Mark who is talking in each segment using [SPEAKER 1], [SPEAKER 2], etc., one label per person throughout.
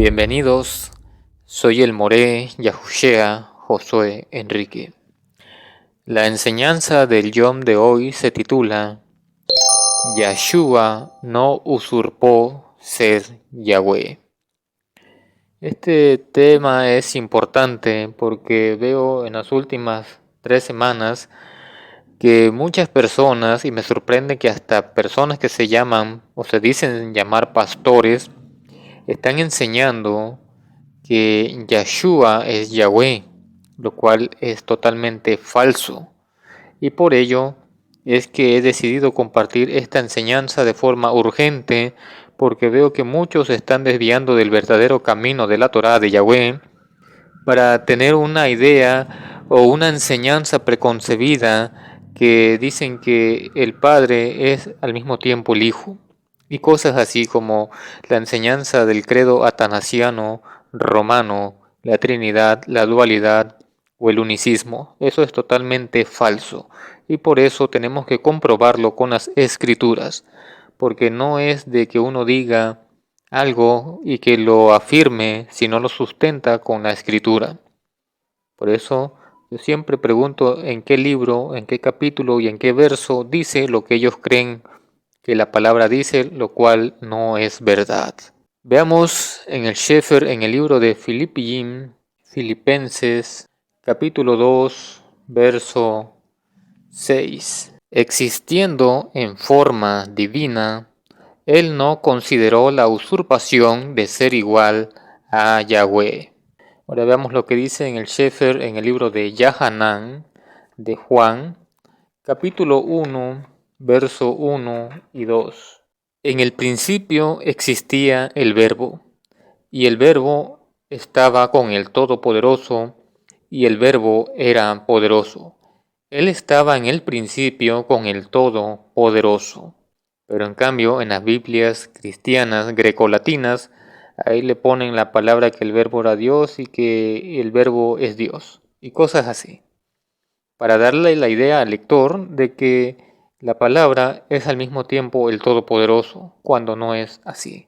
[SPEAKER 1] Bienvenidos, soy el Moré Yahushua Josué Enrique. La enseñanza del Yom de hoy se titula Yahshua no usurpó ser Yahweh. Este tema es importante porque veo en las últimas 3 semanas que muchas personas, y me sorprende que hasta personas que se llaman o se dicen llamar pastores, están enseñando que Yahshua es Yahweh, lo cual es totalmente falso. Y por ello es que he decidido compartir esta enseñanza de forma urgente, porque veo que muchos se están desviando del verdadero camino de la Torá de Yahweh para tener una idea o una enseñanza preconcebida que dicen que el Padre es al mismo tiempo el Hijo. Y cosas así como la enseñanza del credo atanasiano romano, la Trinidad, la dualidad o el unicismo. Eso es totalmente falso. Y por eso tenemos que comprobarlo con las escrituras. Porque no es de que uno diga algo y que lo afirme si no lo sustenta con la escritura. Por eso yo siempre pregunto en qué libro, en qué capítulo y en qué verso dice lo que ellos creen que la palabra dice, lo cual no es verdad. Veamos en el Shefer, en el libro de Filipenses, capítulo 2, verso 6. Existiendo en forma divina, él no consideró la usurpación de ser igual a Yahweh. Ahora veamos lo que dice en el Shefer, en el libro de Yahanan, de Juan, capítulo 1, verso 1 y 2. En el principio existía el Verbo, y el Verbo estaba con el Todopoderoso, y el Verbo era poderoso. Él estaba en el principio con el Todopoderoso. Pero en cambio, en las Biblias cristianas grecolatinas, ahí le ponen la palabra que el Verbo era Dios y que el Verbo es Dios. Y cosas así. Para darle la idea al lector de que la palabra es al mismo tiempo el Todopoderoso, cuando no es así.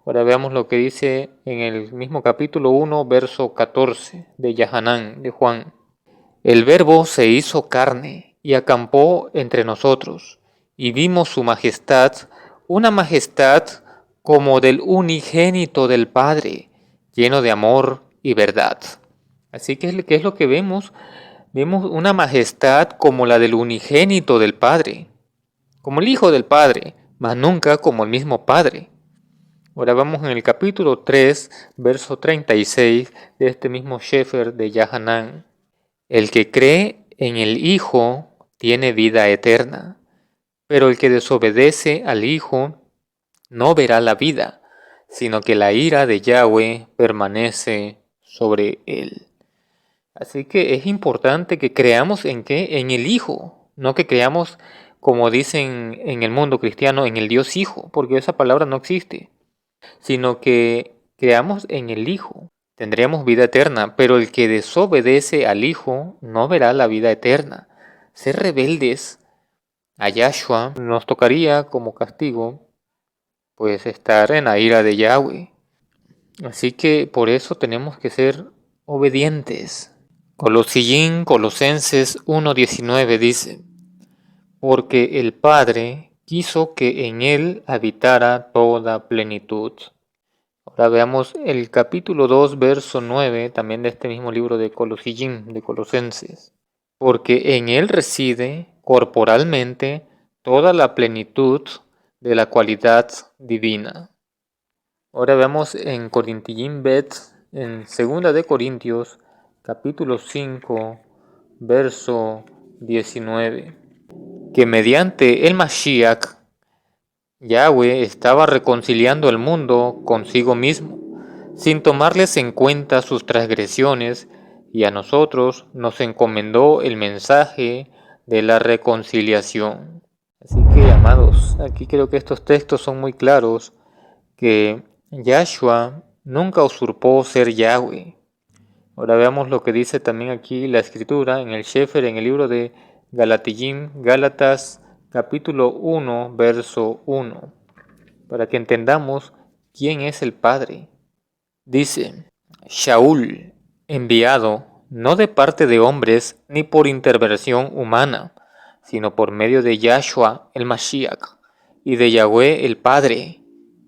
[SPEAKER 1] Ahora veamos lo que dice en el mismo capítulo 1, verso 14 de Yahanan, de Juan. El Verbo se hizo carne y acampó entre nosotros, y vimos su majestad, una majestad como del unigénito del Padre, lleno de amor y verdad. Así que, ¿qué es lo que vemos? Vemos una majestad como la del unigénito del Padre, como el Hijo del Padre, mas nunca como el mismo Padre. Ahora vamos en el capítulo 3, verso 36 de este mismo Shefer de Yahanan. El que cree en el Hijo tiene vida eterna, pero el que desobedece al Hijo no verá la vida, sino que la ira de Yahweh permanece sobre él. Así que es importante que creamos en qué, en el Hijo, no que creamos, como dicen en el mundo cristiano, en el Dios Hijo, porque esa palabra no existe, sino que creamos en el Hijo. Tendríamos vida eterna, pero el que desobedece al Hijo no verá la vida eterna. Ser rebeldes a Yahshua nos tocaría como castigo, pues estar en la ira de Yahweh. Así que por eso tenemos que ser obedientes. Colosenses 1:19 dice, porque el Padre quiso que en él habitara toda plenitud. Ahora veamos el capítulo 2, verso 9, también de este mismo libro de Colosenses. Porque en él reside corporalmente toda la plenitud de la cualidad divina. Ahora veamos en Corintillín Bet, en 2 de Corintios, capítulo 5, verso 19, que mediante el Mashiach, Yahweh estaba reconciliando el mundo consigo mismo, sin tomarles en cuenta sus transgresiones, y a nosotros nos encomendó el mensaje de la reconciliación. Así que, amados, aquí creo que estos textos son muy claros, que Yahshua nunca usurpó ser Yahweh. Ahora veamos lo que dice también aquí la escritura en el Shefer, en el libro de Gálatas, capítulo 1, verso 1, para que entendamos quién es el Padre. Dice, Shaul, enviado, no de parte de hombres ni por intervención humana, sino por medio de Yahshua el Mashiach y de Yahweh el Padre,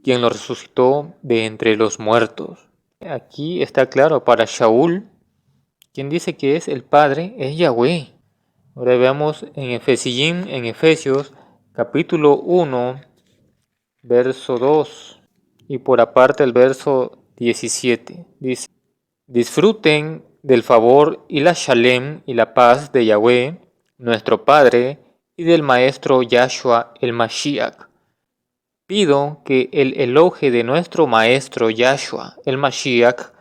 [SPEAKER 1] quien lo resucitó de entre los muertos. Aquí está claro, para Shaul, quien dice que es el Padre es Yahweh. Ahora veamos en Efesios, capítulo 1, verso 2, y por aparte el verso 17. Dice, disfruten del favor y la shalem y la paz de Yahweh, nuestro Padre, y del Maestro Yahshua el Mashiach. Pido que el eloje de nuestro Maestro Yahshua el Mashiach,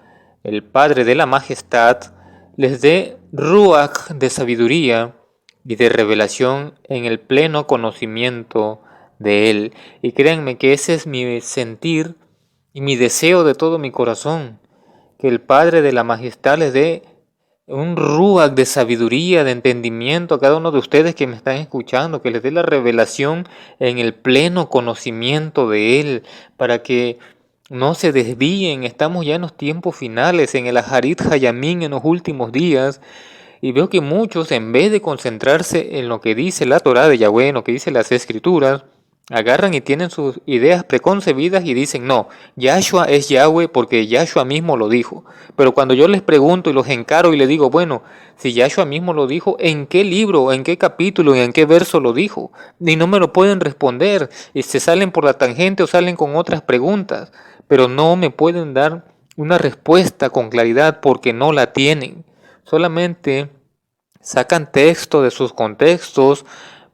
[SPEAKER 1] el Padre de la Majestad, les dé ruach de sabiduría y de revelación en el pleno conocimiento de Él. Y créanme que ese es mi sentir y mi deseo de todo mi corazón, que el Padre de la Majestad les dé un ruach de sabiduría, de entendimiento a cada uno de ustedes que me están escuchando, que les dé la revelación en el pleno conocimiento de Él, para que no se desvíen. Estamos ya en los tiempos finales, en el Aharit Hayamín, en los últimos días, y veo que muchos, en vez de concentrarse en lo que dice la Torá de Yahweh, en lo que dice las Escrituras, agarran y tienen sus ideas preconcebidas y dicen, no, Yahshua es Yahweh porque Yahshua mismo lo dijo. Pero cuando yo les pregunto y los encaro y les digo, bueno, si Yahshua mismo lo dijo, ¿en qué libro, en qué capítulo y en qué verso lo dijo? Y no me lo pueden responder y se salen por la tangente o salen con otras preguntas, pero no me pueden dar una respuesta con claridad porque no la tienen. Solamente sacan texto de sus contextos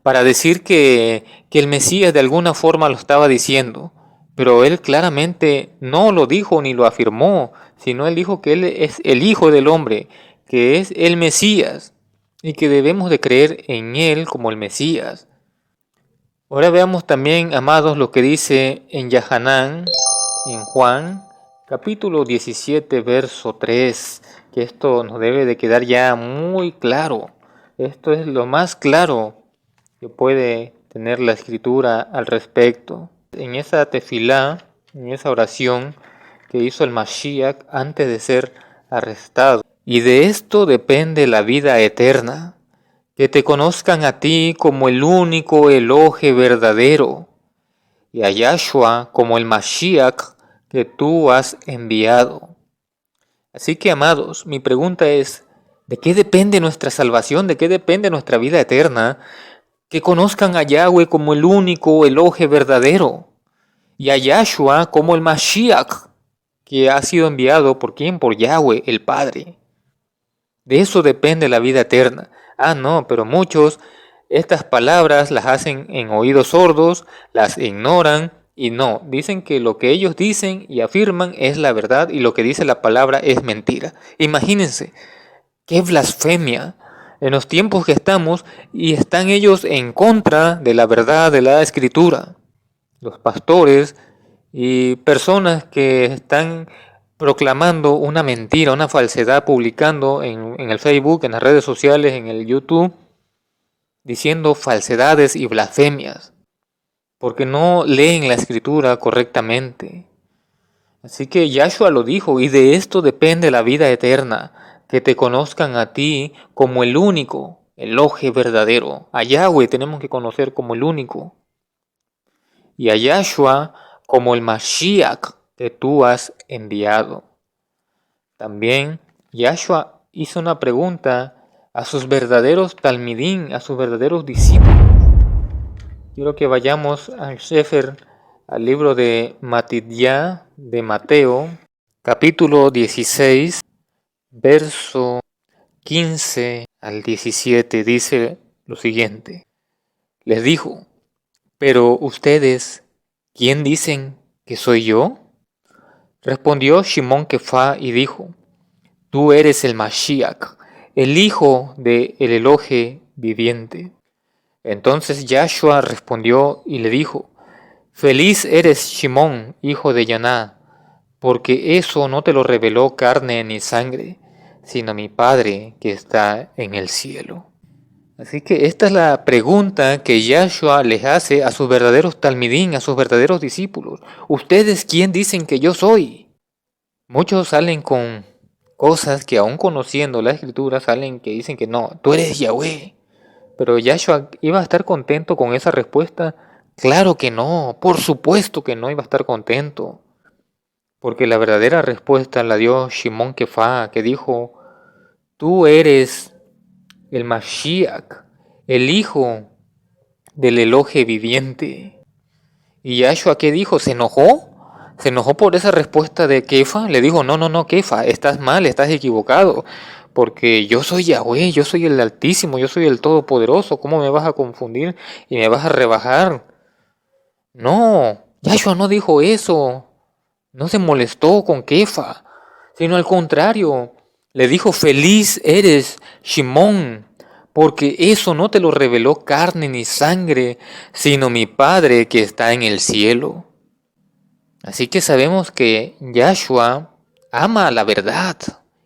[SPEAKER 1] para decir que el Mesías de alguna forma lo estaba diciendo, pero él claramente no lo dijo ni lo afirmó, sino él dijo que él es el Hijo del Hombre, que es el Mesías, y que debemos de creer en él como el Mesías. Ahora veamos también, amados, lo que dice en Yahanán, en Juan, capítulo 17, verso 3, que esto nos debe de quedar ya muy claro. Esto es lo más claro que puede tener la escritura al respecto. En esa tefilá, en esa oración que hizo el Mashiach antes de ser arrestado. Y de esto depende la vida eterna, que te conozcan a ti como el único Elohe verdadero, y a Yahshua como el Mashiach que tú has enviado. Así que, amados, mi pregunta es, ¿de qué depende nuestra salvación? ¿De qué depende nuestra vida eterna? Que conozcan a Yahweh como el único Elohe verdadero y a Yahshua como el Mashiach, que ha sido enviado ¿por quién? Por Yahweh, el Padre. De eso depende la vida eterna. Ah, no, pero muchos estas palabras las hacen en oídos sordos, las ignoran y no, dicen que lo que ellos dicen y afirman es la verdad y lo que dice la palabra es mentira. Imagínense, qué blasfemia en los tiempos que estamos y están ellos en contra de la verdad de la Escritura. Los pastores y personas que están proclamando una mentira, una falsedad, publicando en el Facebook, en las redes sociales, en el YouTube, diciendo falsedades y blasfemias, porque no leen la Escritura correctamente. Así que Yahshua lo dijo, y de esto depende la vida eterna, que te conozcan a ti como el único, el Elohe verdadero. A Yahweh tenemos que conocer como el único. Y a Yahshua como el Mashiach que tú has enviado. También Yahshua hizo una pregunta a sus verdaderos talmidín, a sus verdaderos discípulos. Quiero que vayamos al Sefer, al libro de Matidya de Mateo, capítulo 16, verso 15 al 17, dice lo siguiente. Les dijo, pero ustedes, ¿quién dicen que soy yo? Respondió Shimón Kefá y dijo, tú eres el Mashiach, el hijo de el Elohe viviente. Entonces Yahshua respondió y le dijo, feliz eres Shimón, hijo de Yaná, porque eso no te lo reveló carne ni sangre, sino mi Padre que está en el cielo. Así que esta es la pregunta que Yahshua les hace a sus verdaderos talmidín, a sus verdaderos discípulos. ¿Ustedes quién dicen que yo soy? Muchos salen con cosas que aún conociendo la escritura salen que dicen que no, tú eres Yahweh. Pero Yahshua iba a estar contento con esa respuesta. Claro que no, por supuesto que no iba a estar contento. Porque la verdadera respuesta la dio Shimon Kefa, que dijo, tú eres el Mashiach, el hijo del Elohe viviente. ¿Y Yahshua qué dijo? ¿Se enojó? ¿Se enojó por esa respuesta de Kefa? Le dijo, no, no, no, Kefa, estás mal, estás equivocado. Porque yo soy Yahweh, yo soy el Altísimo, yo soy el Todopoderoso. ¿Cómo me vas a confundir y me vas a rebajar? No, Yahshua no dijo eso. No se molestó con Kefa, sino al contrario. Le dijo, feliz eres, Shimón, porque eso no te lo reveló carne ni sangre, sino mi Padre que está en el cielo. Así que sabemos que Yahshua ama la verdad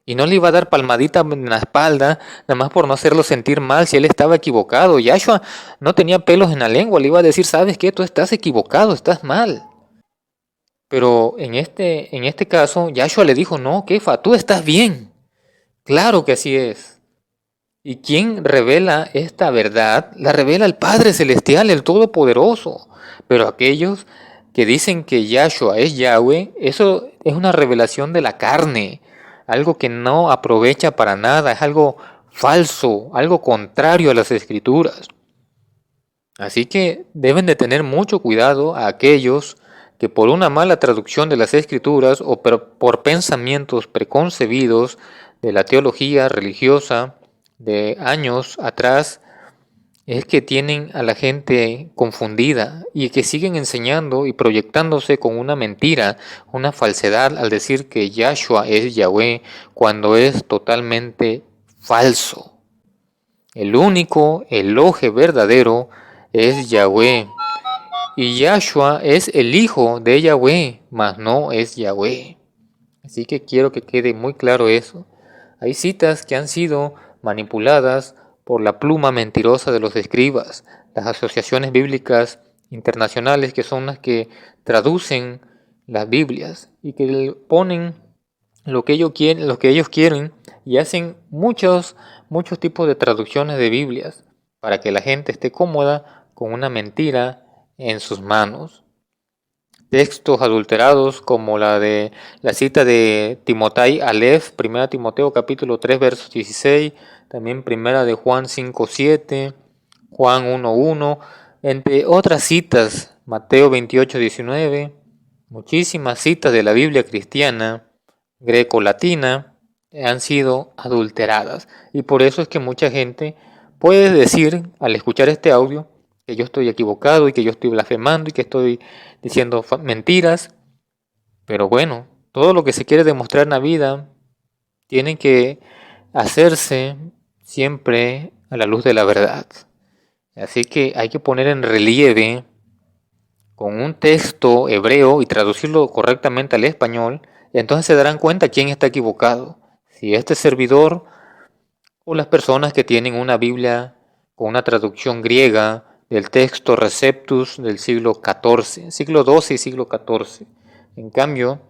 [SPEAKER 1] y no le iba a dar palmadita en la espalda nada más por no hacerlo sentir mal si él estaba equivocado. Yahshua no tenía pelos en la lengua, le iba a decir, ¿sabes qué? Tú estás equivocado, estás mal. Pero en este caso, Yahshua le dijo, no, Kefa, tú estás bien. Claro que así es. ¿Y quién revela esta verdad? La revela el Padre Celestial, el Todopoderoso. Pero aquellos que dicen que Yahshua es Yahweh, eso es una revelación de la carne, algo que no aprovecha para nada, es algo falso, algo contrario a las Escrituras. Así que deben de tener mucho cuidado a aquellos que por una mala traducción de las Escrituras o por pensamientos preconcebidos de la teología religiosa de años atrás, es que tienen a la gente confundida y que siguen enseñando y proyectándose con una mentira, una falsedad al decir que Yahshua es Yahweh cuando es totalmente falso. El único Elohe verdadero es Yahweh y Yahshua es el hijo de Yahweh, mas no es Yahweh. Así que quiero que quede muy claro eso. Hay citas que han sido manipuladas por la pluma mentirosa de los escribas, las asociaciones bíblicas internacionales que son las que traducen las Biblias y que ponen lo que ellos quieren y hacen muchos tipos de traducciones de Biblias para que la gente esté cómoda con una mentira en sus manos. Textos adulterados como la cita de Timotei Aleph, 1 Timoteo capítulo 3 versos 16, también primera de Juan 5:7, Juan 1:1, entre otras citas, Mateo 28:19, muchísimas citas de la Biblia cristiana greco-latina han sido adulteradas. Y por eso es que mucha gente puede decir al escuchar este audio que yo estoy equivocado y que yo estoy blasfemando y que estoy diciendo mentiras. Pero bueno, todo lo que se quiere demostrar en la vida tiene que hacerse siempre a la luz de la verdad. Así que hay que poner en relieve con un texto hebreo y traducirlo correctamente al español, y entonces se darán cuenta quién está equivocado. Si este servidor o las personas que tienen una Biblia con una traducción griega del texto Receptus del siglo XIV, siglo XII y siglo XIV. En cambio,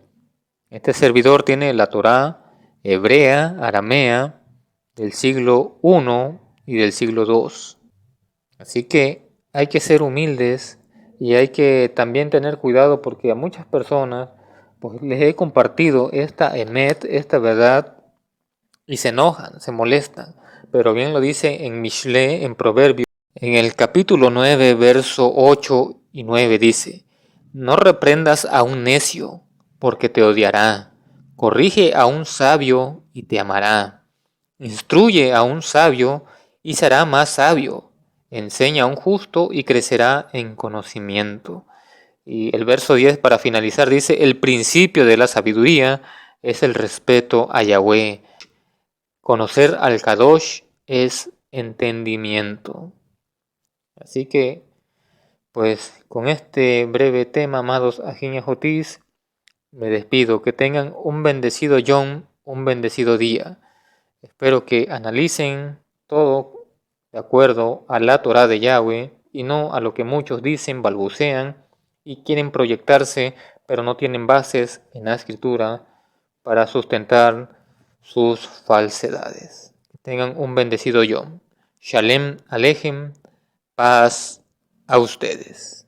[SPEAKER 1] este servidor tiene la Torá hebrea, aramea, del siglo I y del siglo II. Así que hay que ser humildes y hay que también tener cuidado porque a muchas personas pues, les he compartido esta emet, esta verdad, y se enojan, se molestan. Pero bien lo dice en Mishle, en Proverbios, en el capítulo 9, verso 8 y 9 dice, no reprendas a un necio, porque te odiará. Corrige a un sabio y te amará. Instruye a un sabio y será más sabio. Enseña a un justo y crecerá en conocimiento. Y el verso 10 para finalizar dice, el principio de la sabiduría es el respeto a Yahweh. Conocer al Kadosh es entendimiento. Así que, pues, con este breve tema, amados Ajiña Jotis, me despido. Que tengan un bendecido Yom, un bendecido día. Espero que analicen todo de acuerdo a la Torah de Yahweh y no a lo que muchos dicen, balbucean y quieren proyectarse, pero no tienen bases en la escritura, para sustentar sus falsedades. Que tengan un bendecido Yom. Shalem Alejem, paz a ustedes.